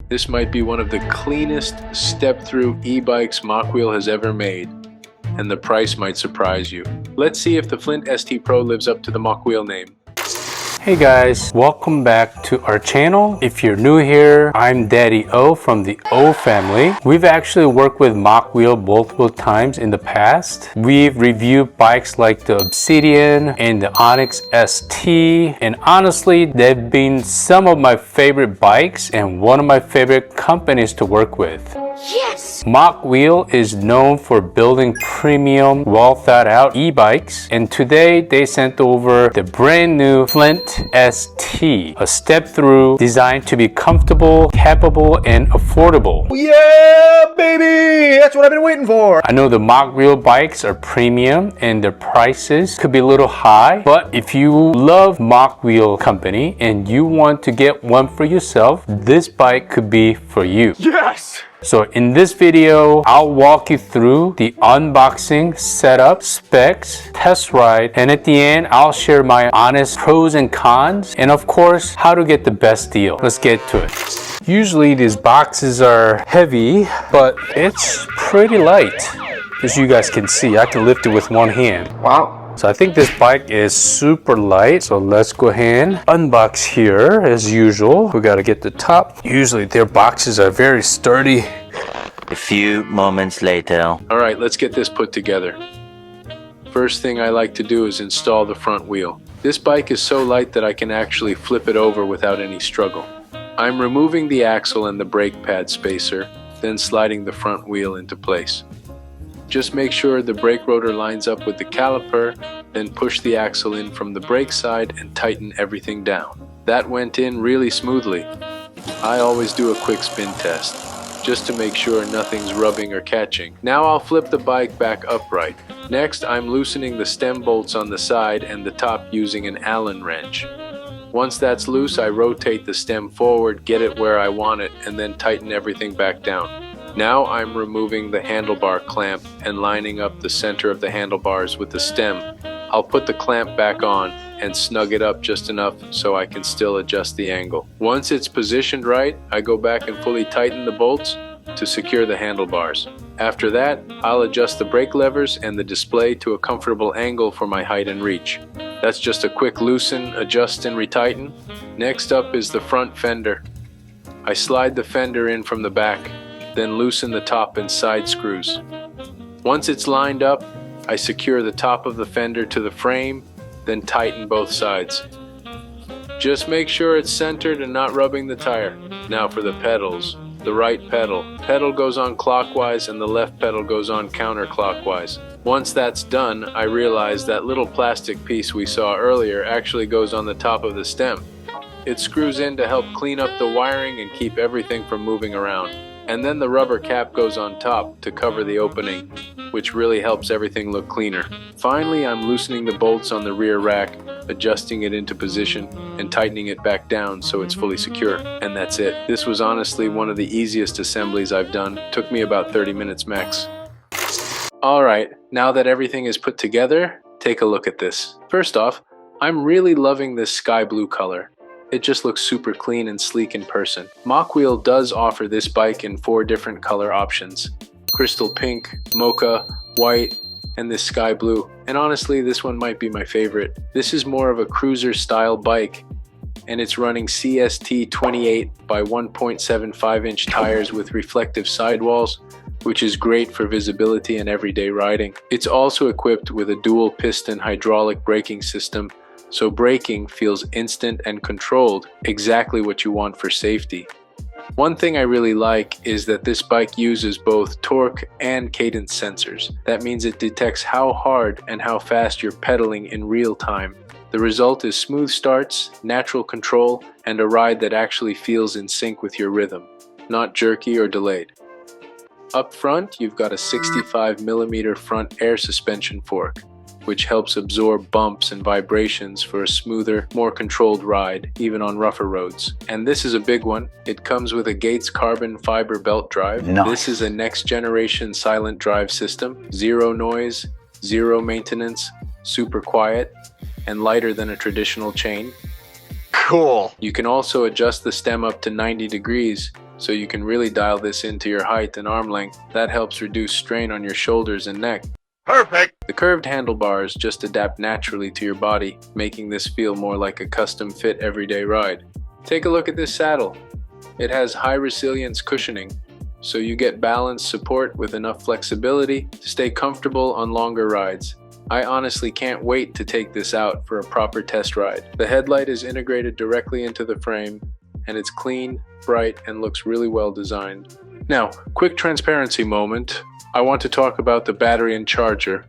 This might be one of the cleanest step-through e-bikes Mokwheel has ever made, and the price might surprise you. Let's see if the Flint ST Pro lives up to the Mokwheel name. Hey guys, welcome back to our channel. If you're new here, I'm Daddy O from the O family. We've actually worked with Mokwheel multiple times in the past. We've reviewed bikes like the Obsidian and the Onyx ST, and honestly, they've been some of my favorite bikes and one of my favorite companies to work with. Yes! Mokwheel is known for building premium, well thought out e-bikes, and today they sent over the brand new Flint ST, a step through designed to be comfortable, capable, and affordable. Yeah, baby! That's what I've been waiting for! I know the Mokwheel bikes are premium and their prices could be a little high, but if you love Mokwheel company and you want to get one for yourself, this bike could be for you. Yes! So in this video, I'll walk you through the unboxing, setup, specs, test ride, and at the end, I'll share my honest pros and cons, and of course, how to get the best deal. Let's get to it. Usually these boxes are heavy, but it's pretty light. As you guys can see, I can lift it with one hand. Wow. So I think this bike is super light. So let's go ahead and unbox here as usual. We got to get the top. Usually their boxes are very sturdy. A few moments later. All right, let's get this put together. First thing I like to do is install the front wheel. This bike is so light that I can actually flip it over without any struggle. I'm removing the axle and the brake pad spacer, then sliding the front wheel into place. Just make sure the brake rotor lines up with the caliper, then push the axle in from the brake side and tighten everything down. That went in really smoothly. I always do a quick spin test, just to make sure nothing's rubbing or catching. Now I'll flip the bike back upright. Next, I'm loosening the stem bolts on the side and the top using an Allen wrench. Once that's loose, I rotate the stem forward, get it where I want it, and then tighten everything back down. Now I'm removing the handlebar clamp and lining up the center of the handlebars with the stem. I'll put the clamp back on and snug it up just enough so I can still adjust the angle. Once it's positioned right, I go back and fully tighten the bolts to secure the handlebars. After that, I'll adjust the brake levers and the display to a comfortable angle for my height and reach. That's just a quick loosen, adjust, and retighten. Next up is the front fender. I slide the fender in from the back, then loosen the top and side screws. Once it's lined up, I secure the top of the fender to the frame, then tighten both sides. Just make sure it's centered and not rubbing the tire. Now for the pedals. The right pedal. Pedal goes on clockwise and the left pedal goes on counterclockwise. Once that's done, I realize that little plastic piece we saw earlier actually goes on the top of the stem. It screws in to help clean up the wiring and keep everything from moving around. And then the rubber cap goes on top to cover the opening, which really helps everything look cleaner. Finally, I'm loosening the bolts on the rear rack, adjusting it into position, and tightening it back down so it's fully secure. And that's it. This was honestly one of the easiest assemblies I've done. Took me about 30 minutes max. Alright, now that everything is put together, take a look at this. First off, I'm really loving this sky blue color. It just looks super clean and sleek in person. Mokwheel does offer this bike in 4 different color options: crystal pink, mocha, white, and this sky blue. And honestly, this one might be my favorite. This is more of a cruiser style bike, and it's running CST 28 by 1.75 inch tires with reflective sidewalls, which is great for visibility and everyday riding. It's also equipped with a dual piston hydraulic braking system, so braking feels instant and controlled, exactly what you want for safety. One thing I really like is that this bike uses both torque and cadence sensors. That means it detects how hard and how fast you're pedaling in real time. The result is smooth starts, natural control, and a ride that actually feels in sync with your rhythm, not jerky or delayed. Up front, you've got a 65mm front air suspension fork, which helps absorb bumps and vibrations for a smoother, more controlled ride, even on rougher roads. And this is a big one. It comes with a Gates carbon fiber belt drive. Nice. This is a next generation silent drive system. Zero noise, zero maintenance, super quiet, and lighter than a traditional chain. Cool. You can also adjust the stem up to 90 degrees, so you can really dial this into your height and arm length. That helps reduce strain on your shoulders and neck. Perfect. The curved handlebars just adapt naturally to your body, making this feel more like a custom-fit everyday ride. Take a look at this saddle. It has high resilience cushioning, so you get balanced support with enough flexibility to stay comfortable on longer rides. I honestly can't wait to take this out for a proper test ride. The headlight is integrated directly into the frame, and it's clean, bright, and looks really well designed. Now, quick transparency moment. I want to talk about the battery and charger.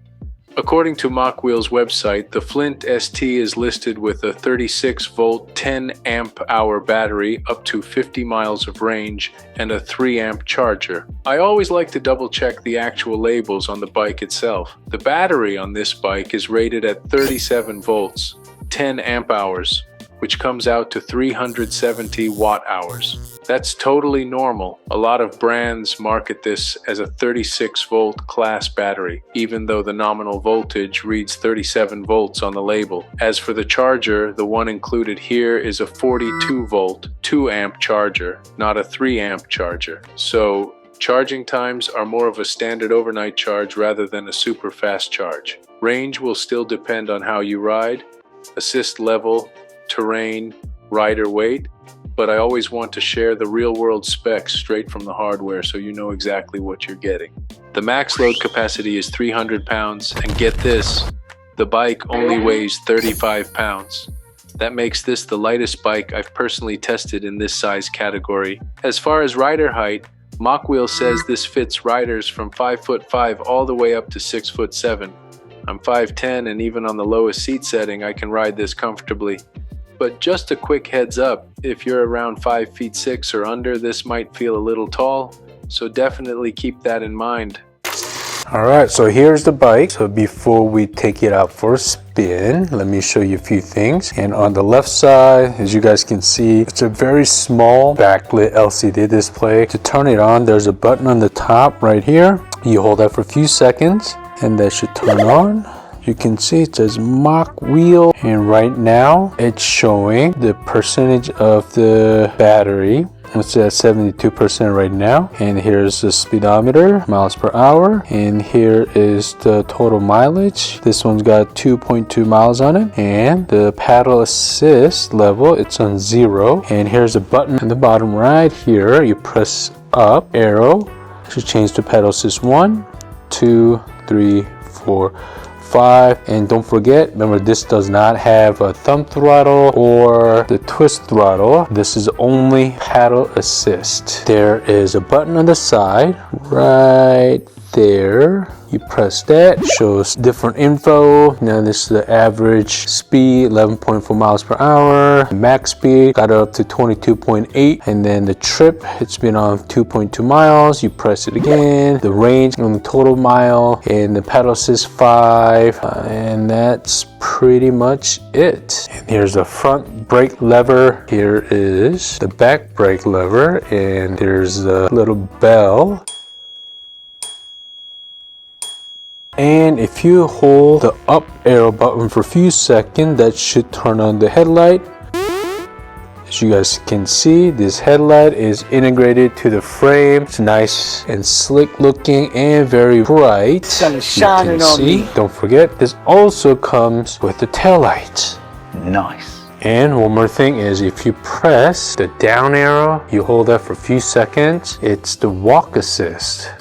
According to Mokwheel's website, the Flint ST is listed with a 36-volt 10-amp-hour battery up to 50 miles of range and a 3-amp charger. I always like to double-check the actual labels on the bike itself. The battery on this bike is rated at 37 volts, 10 amp-hours, which comes out to 370 watt-hours. That's totally normal. A lot of brands market this as a 36-volt class battery, even though the nominal voltage reads 37 volts on the label. As for the charger, the one included here is a 42-volt, 2-amp charger, not a 3-amp charger. So, charging times are more of a standard overnight charge rather than a super fast charge. Range will still depend on how you ride, assist level, terrain, rider weight, but I always want to share the real-world specs straight from the hardware so you know exactly what you're getting. The max load capacity is 300 pounds, and get this, the bike only weighs 35 pounds. That makes this the lightest bike I've personally tested in this size category. As far as rider height, Mokwheel says this fits riders from 5'5" all the way up to 6'7". I'm 5'10", and even on the lowest seat setting I can ride this comfortably. But just a quick heads up, if you're around 5'6" or under, this might feel a little tall, so definitely keep that in mind. Alright, so here's the bike. So before we take it out for a spin, let me show you a few things. And on the left side, as you guys can see, it's a very small backlit LCD display. To turn it on, there's a button on the top right here. You hold that for a few seconds and that should turn on. You can see it says Mokwheel, and right now it's showing the percentage of the battery. It's at 72% right now, and here's the speedometer, miles per hour, and here is the total mileage. This one's got 2.2 miles on it, and the pedal assist level, it's on 0. And here's a button at the bottom right here. You press up arrow to change to pedal assist 1, 2, 3, 4, 5, and don't forget, remember, this does not have a thumb throttle or the twist throttle. This is only pedal assist. There is a button on the side right there. You press that, shows different info. Now this is the average speed, 11.4 miles per hour. Max speed got it up to 22.8, and then the trip, it's been on 2.2 miles. You press it again. The range on the total mile, and the pedal assist 5, and that's pretty much it. And here's the front brake lever. Here is the back brake lever, and there's the little bell. And if you hold the up arrow button for a few seconds, that should turn on the headlight. As you guys can see, this headlight is integrated to the frame. It's nice and slick looking and very bright. Sun is shining on me. Don't forget, this also comes with the tail light. Nice. And one more thing is, if you press the down arrow, you hold that for a few seconds, it's the walk assist.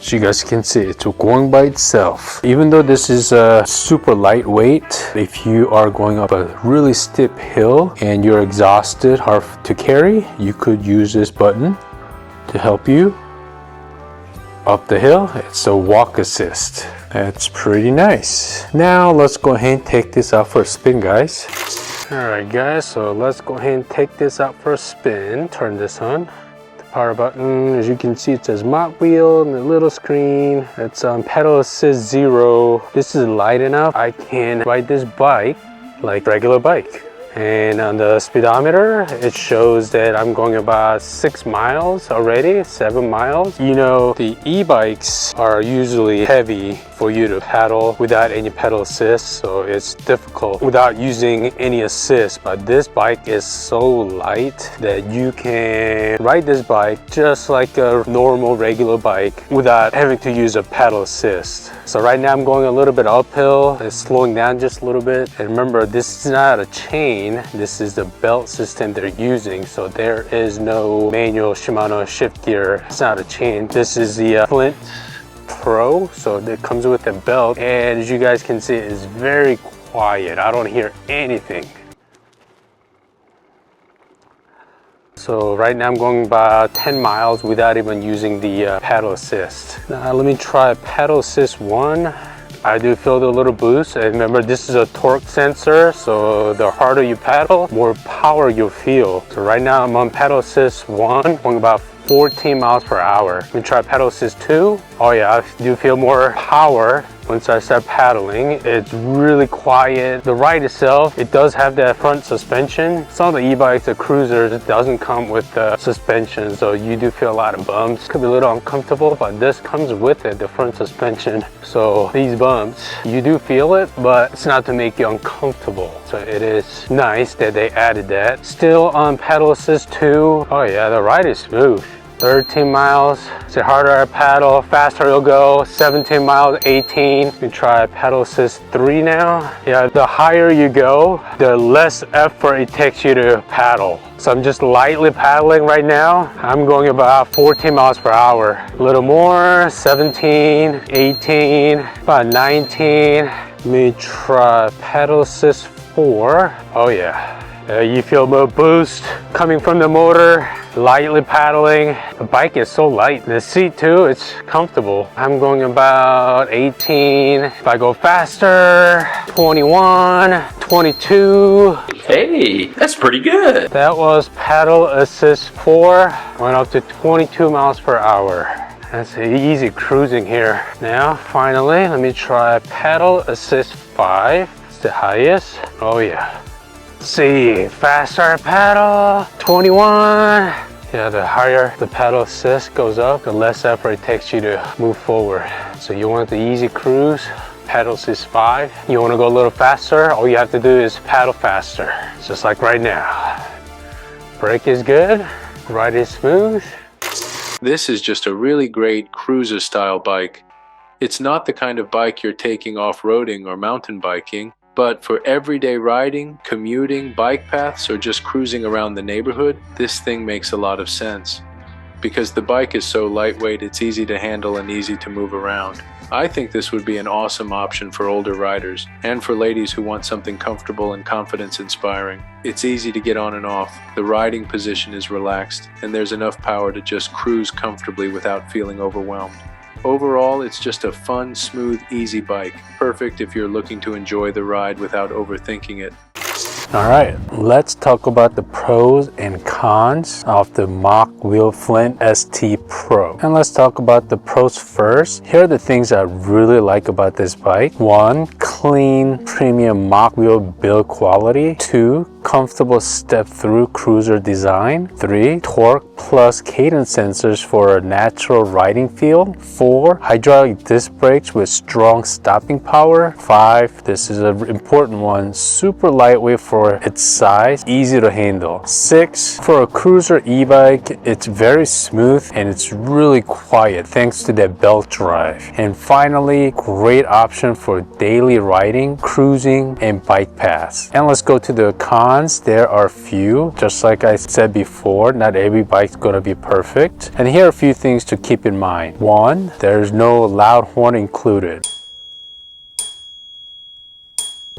So you guys can see it's going by itself. Even though this is super lightweight, if you are going up a really steep hill and you're exhausted, hard to carry, you could use this button to help you up the hill. It's a walk assist. That's pretty nice. Now let's go ahead and take this out for a spin, guys. Alright guys, so let's go ahead and take this out for a spin. Turn this on. Power button, as you can see, it says Mokwheel and the little screen. It's on pedal assist 0. This is light enough I can ride this bike like regular bike. And on the speedometer, it shows that I'm going about 6 miles already, 7 miles. You know, the e-bikes are usually heavy for you to paddle without any pedal assist, so it's difficult without using any assist. But this bike is so light that you can ride this bike just like a normal regular bike without having to use a pedal assist. So right now I'm going a little bit uphill. It's slowing down just a little bit. And remember, this is not a chain. This is the belt system they're using. So there is no manual Shimano shift gear. It's not a chain. This is the Flint Pro. So it comes with a belt. And as you guys can see, it's very quiet. I don't hear anything. So right now I'm going about 10 miles without even using the pedal assist. Now let me try pedal assist 1. I do feel the little boost. And remember, this is a torque sensor, so the harder you paddle, more power you'll feel. So right now I'm on pedal assist 1, going about 14 miles per hour. Let me try pedal assist 2. Oh yeah, I do feel more power once I start paddling. It's really quiet. The ride itself, it does have that front suspension. Some of the e-bikes, the cruisers, it doesn't come with the suspension, so you do feel a lot of bumps. Could be a little uncomfortable, but this comes with it, the front suspension. So these bumps, you do feel it, but it's not to make you uncomfortable. So it is nice that they added that. Still on pedal assist 2. Oh yeah, the ride is smooth. 13 miles, the harder I paddle, faster it'll go. 17 miles, 18. We try pedal assist 3 now. Yeah, the higher you go, the less effort it takes you to paddle. So I'm just lightly paddling right now. I'm going about 14 miles per hour. A little more, 17, 18, about 19. Let me try pedal assist 4. Oh yeah. You feel more boost coming from the motor, lightly paddling. The bike is so light. The seat too, it's comfortable. I'm going about 18. If I go faster, 21, 22. Hey, that's pretty good. That was pedal assist 4. Went up to 22 miles per hour. That's easy cruising here. Now, finally, let me try pedal assist 5. It's the highest. Oh yeah. See, faster paddle, 21. Yeah, the higher the pedal assist goes up, the less effort it takes you to move forward. So you want the easy cruise, pedal assist 5. You want to go a little faster, all you have to do is paddle faster, just like right now. Brake is good, ride is smooth. This is just a really great cruiser style bike. It's not the kind of bike you're taking off-roading or mountain biking, but for everyday riding, commuting, bike paths, or just cruising around the neighborhood, this thing makes a lot of sense. Because the bike is so lightweight, it's easy to handle and easy to move around. I think this would be an awesome option for older riders, and for ladies who want something comfortable and confidence-inspiring. It's easy to get on and off, the riding position is relaxed, and there's enough power to just cruise comfortably without feeling overwhelmed. Overall, it's just a fun, smooth, easy bike. Perfect if you're looking to enjoy the ride without overthinking it. All right, let's talk about the pros and cons of the Mokwheel Flint ST Pro. And let's talk about the pros first. Here are the things I really like about this bike. 1, clean, premium Mokwheel build quality. 2, comfortable step-through cruiser design. 3, torque plus cadence sensors for a natural riding feel. 4, hydraulic disc brakes with strong stopping power. 5, this is an important one, super lightweight for its size, easy to handle. 6, for a cruiser e-bike, it's very smooth and it's really quiet thanks to that belt drive. And finally, great option for daily riding, cruising, and bike paths. And let's go to the cons. There are few. Just like I said before, not every bike's gonna be perfect. And here are a few things to keep in mind. 1, there's no loud horn included.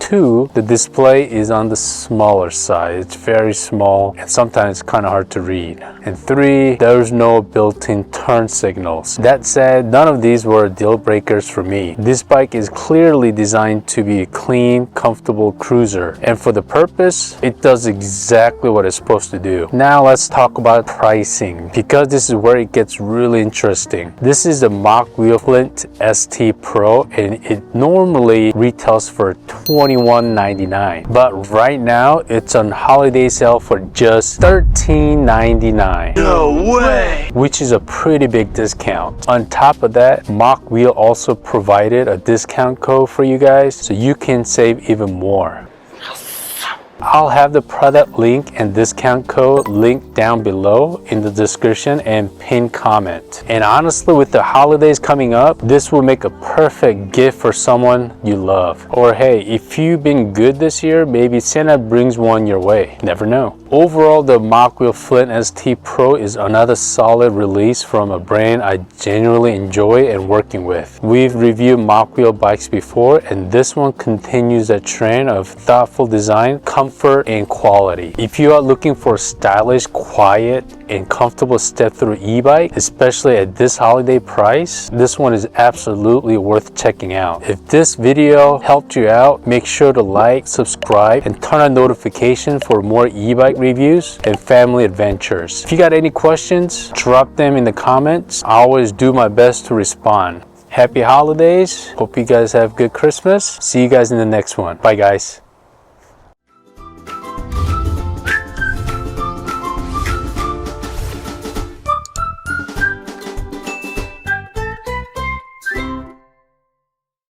2, the display is on the smaller side. It's very small and sometimes kind of hard to read. And 3, there's no built-in turn signals. That said, none of these were deal breakers for me. This bike is clearly designed to be a clean, comfortable cruiser. And for the purpose, it does exactly what it's supposed to do. Now let's talk about pricing, because this is where it gets really interesting. This is the Mokwheel Flint ST Pro and it normally retails for $20 $21.99. But right now, it's on holiday sale for just $13.99. No way! Which is a pretty big discount. On top of that, Mokwheel also provided a discount code for you guys, so you can save even more. I'll have the product link and discount code linked down below in the description and pinned comment. And honestly, with the holidays coming up, this will make a perfect gift for someone you love. Or hey, if you've been good this year, maybe Santa brings one your way. Never know. Overall, the Mokwheel Flint ST Pro is another solid release from a brand I genuinely enjoy and working with. We've reviewed Mokwheel bikes before, and this one continues that trend of thoughtful design, comfort, and quality. If you are looking for a stylish, quiet, and comfortable step-through e-bike, especially at this holiday price, this one is absolutely worth checking out. If this video helped you out, make sure to like, subscribe, and turn on notifications for more e-bike reviews and family adventures. If you got any questions, drop them in the comments. I always do my best to respond. Happy holidays. Hope you guys have good Christmas. See you guys in the next one. Bye guys.